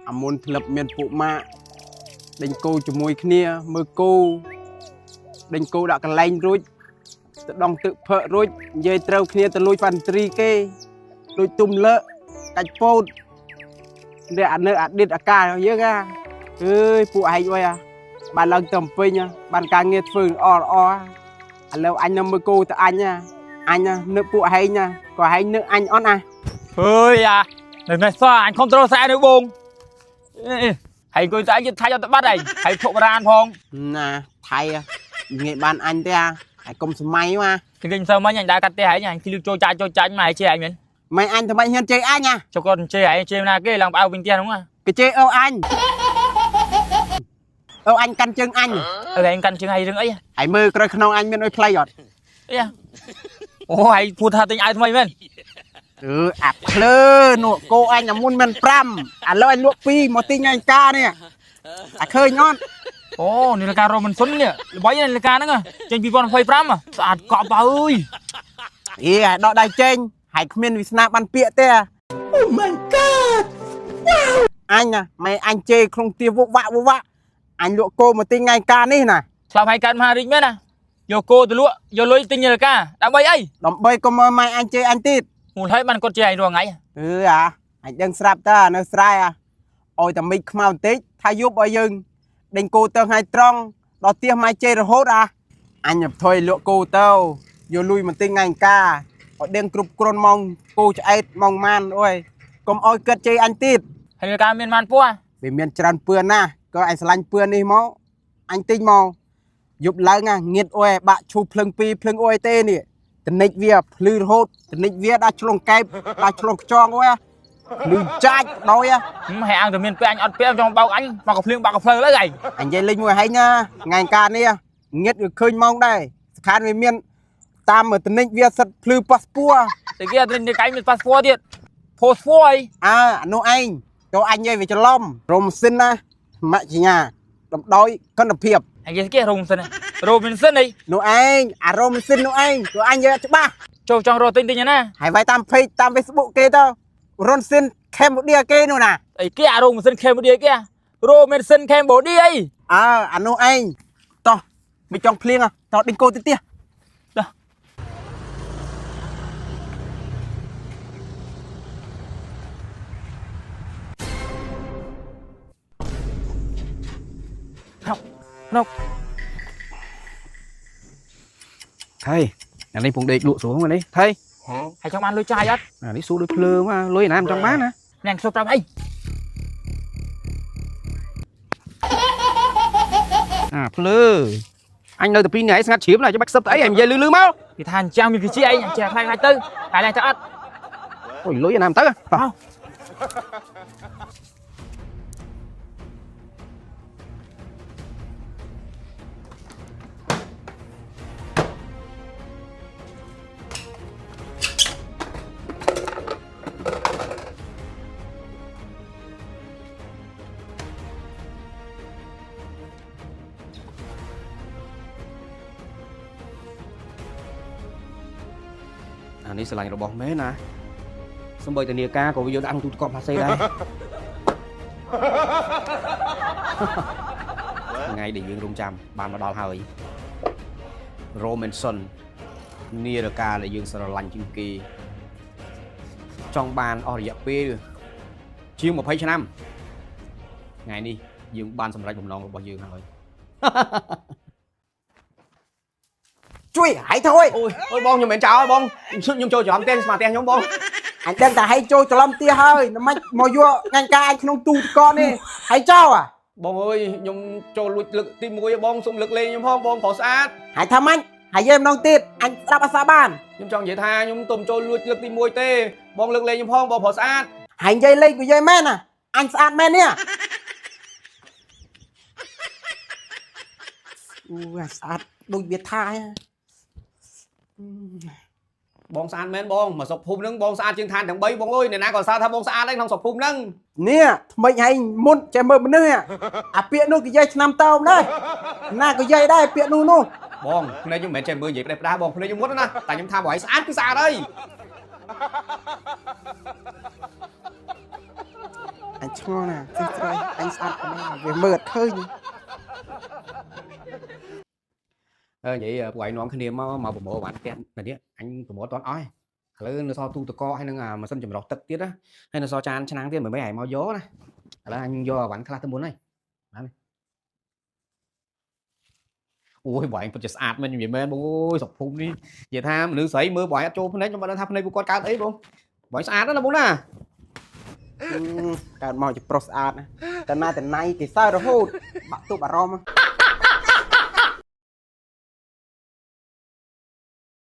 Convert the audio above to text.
អាមុនធ្លាប់មានពួកម៉ាក់ដេញគោជាមួយគ្នាមើលគោដេញគោដាក់កន្លែងរួចទៅដងទឹកផឹករួចនិយាយត្រូវគ្នាទៅលួចហ្វាន់ត្រីគេលួចទុំលើកាច់ពោតនេះអានៅអាឌិតអាកាយើងពួកឯងអើយបានឡើងទៅពេញបានការងារធ្វើល្អឥឡូវអញនៅមើលគោទៅអញនឹកពួកឯងក៏ឯងនឹកអញអត់នៅនេះសោះអញខំត្រូវស្រែនៅបងហើយគួយស្អីយើងថៃអត់ទៅបាត់ហើយធុបរានផងណាថៃងាយបានអញទេហើយកុំសម័យមកគេវិញសើមិញអញដើរកាត់ផ្ទះហើយអញជិះចូលចាច់មកហើយជេអញមែនមិនអញថ្មីហ៊ានជេអញចុះគាត់ជេហើយជេណាគេឡើងបៅវិញផ្ទះហ្នឹងគេជេអញកាន់ជើងអញឯងកាន់ជើងហើយរឿងអីហើយមើលក្រោយខ្នងអញមានអុយផ្លៃអត់អូហើយพูดថាទិញឲ្យថ្មីមែនអាប់ភ្លើនោះគោអញមុនមិន5ឥឡូវអញលក់2មកទិញអញកានេះឃើញអត់អូនេះលការរ៉ូមិនសុននេះល្បីនេះលការហ្នឹងចេញ2025ស្អាតកប់អើយដកដៃចេញហើយគ្មានវាសនាបានពាក្យទេ Oh my god អញមិនអញជេរក្នុងទាវវ៉ាក់អញលក់គោមកទិញថ្ងៃការនេះណាឆ្លាប់ឲ្យកើតមហារាជមែនណាយកគោទៅលក់យកលុយទិញលការដើម្បីអីដើម្បីកុំឲ្យម៉ែអញជេរអញទៀតមូលហេតុបានគាត់ជេរអញរាល់ថ្ងៃអញដឹងស្រាប់តើនៅស្រែឲ្យតែមិចខ្មៅបន្តិចថាយប់ឲ្យយើងដេញគោទៅថ្ងៃត្រង់ដល់ផ្ទះម៉ែជេររហូតអញថយលក់គោទៅយកលុយមកទិញថ្ងៃការឲ្យដឹងគ្រប់គ្រាន់ម៉ោងគោឆ្អែតម៉ោងម៉ានអូយកុំឲ្យគាត់ជេរអញទៀតហើយលការមានម៉ានពោះវាមានច្រើនពឿនណាក៏អញឆ្លាញ់ពឿននេះមកអញទិញមកយប់ឡើងងៀតអូបាក់ឈូភ្លឹង2ភ្លឹងអូទេនេះតនិចវាភ្លឺរហូតតនិចវាដាក់ឆ្លងកែបដាក់ឆ្លងខ្ចងអូភ្លឺចាច់ដោយហើយអង្គតែមានពេលអញអត់ពេលចង់បោកអញមកកភ្លៀងបាក់កភ្លើលើអីអញនិយាយលេងមួយហែងណាថ្ងៃការនេះងៀតវាឃើញម៉ោងដែរស្ខានវាមានតាមតនិចវាសិតភ្លឺប៉ាសពតតែគេតនិចកៃមានប៉ាសពតទៀតផូសពតអីអានោះឯងចូលអញនិយាយវាច្រឡំរមសិនណាម៉ាក់ជាញាដំដោយគុណភាពហើយគេរ៉ូមីនសិនអីនោះឯងអារ៉ូមីនសិននោះឯងព្រោះអញនិយាយច្បាស់ចូលចង់រកទិញណាហើយវាយតាម page តាម Facebook គេទៅរ៉ុនសិនខេមបូឌីគេនោះណាអីគេអារ៉ូមីនសិនខេមបូឌីគេរ៉ូមីនសិនខេមបូឌីអីអានោះឯងតោះមិនចង់ភ្លៀងតោះដេញគោទៅទៀតនោះthầy nhà này phụng địch lụa xuống rồi đấy thầy hay trong ăn lôi chai á đi xuống đôi phơ mà lôi nam trong bát nè nàng sụp trong đây phơ anh nơi tập pin này ngắt chiếm này cho bác sập ấy em dây lư máu thì than trang mình chi anh chè thay tư cái này cho ăn ôi lôi nam tới àនេះស្រឡាញ់របស់មែនណាសំបីតានីកាក៏វាយកដាក់ទូទឹកកកផាសេដែរថ្ងៃដែលយើងរងចាំបានមកដល់ហើយរ៉ូមែនសុននីរកាដែលយើងស្រឡាញ់ជាងគេចង់បានអស់រយៈពេលជាង20ឆ្នាំថ្ងៃនេះយើងបានសម្រេចបំណងរបស់យើងហើយជួយហើយthôi ôiបងខ្ញុំមិនចោលបងខ្ញុំចូលច្រឡំទេស្មាផ្ទះខ្ញុំបងអញដឹងតែឲ្យចូលច្រឡំទៀតហើយមិនមកយកងាញ់ការអញក្នុងទូទឹកកកនេះហើយចោលបងអើយខ្ញុំចូលលួចលើកទី1បងសុំលើកលេងខ្ញុំផងបងប្រុសស្អាតហើយថាម៉េចហើយយើងម្ដងទៀតអញស្ដាប់អាសាបានខ្ញុំចង់និយាយថាខ្ញុំទុំចូលលួចលើកទី1ទេបងលើកលេងខ្ញុំផងបងប្រុសស្អាតហើយនិយាយលេងនិយាយមែនណាអញស្អាតមែននេះអូស្អាតដូចវាថាបងស្អាតមែនបងមកសុកភូមិហ្នឹងបងស្អាតជាងឋានទាំង3បងអើយអ្នកណាក៏សារថាបងស្អាតដែរក្នុងសុកភូមិហ្នឹងនេះថ្មីហើយមុនចេះមើលមនុស្សអាពាក្យនោះគេនិយាយឆ្នាំតើមដែរណាក៏និយាយដែរពាក្យនោះបងភ្នែកខ្ញុំមិនមែនចេះមើលនិយាយផ្ដេសផ្ដាសបងភ្នែកខ្ញុំមុតណាតែខ្ញុំថាបងឲ្យស្អាតគឺស្អាតហើយ anh cho nè anh sát về mượt khơi nhỉ vậy vậy nó khi mà bộ bạn tiền là đi anh của bộ toán ói lấy nó so tu tự co hay là mà sân chùm đọc tật tiết á hay là so chan chăn tiền mấy hải mau gió này là anh do bạn khai tôi muốn này ôi bọn anh just ạt mình vậy men ôi sọc phun đi vậy tham nữ sấy mưa bọn anh cho đấy nhưng mà đang thắp này của con cá ấy không bọn ạt đó là bún àการมองจะ pros art นะแต่มาแต่ในที่ใส่ระหูดบักตุบารอม